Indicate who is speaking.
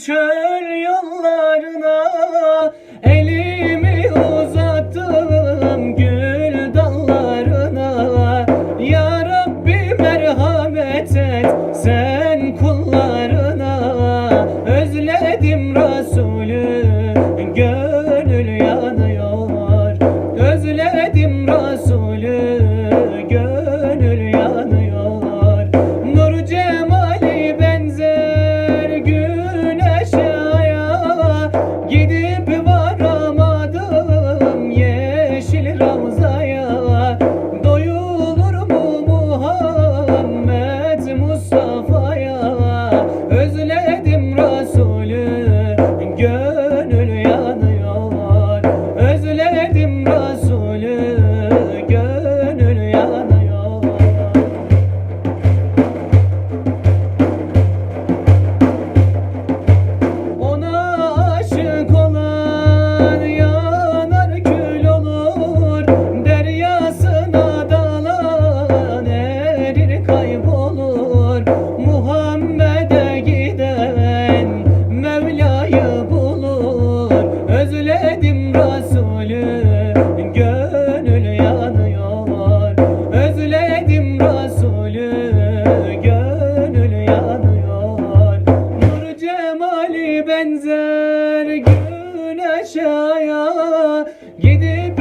Speaker 1: çöl yollarına, elimi uzattım gül dallarına. Ya Rabbi merhamet et sen kullarına. Özledim Resulü, gönül yanıyor. Özledim Resulü, gönül yanıyor. Nur cemali benzer güneşe aya, gidip varamadım yeşil ravzaya. Doyulur mu Muhammed Mustafa'ya? Özledim Resulü, gönül yanıyor. Özledim Resulü, gönül yanıyor. Ona aşık olan yanar kül olur, deryasına dalan erir kaybolur. Muhammed'e giden Mevla'yı bulur. Özledim Resulü, gönül yanıyor. Özledim Resulü, gönül yanıyor. Nur cemali benzer güneşe aya, gidip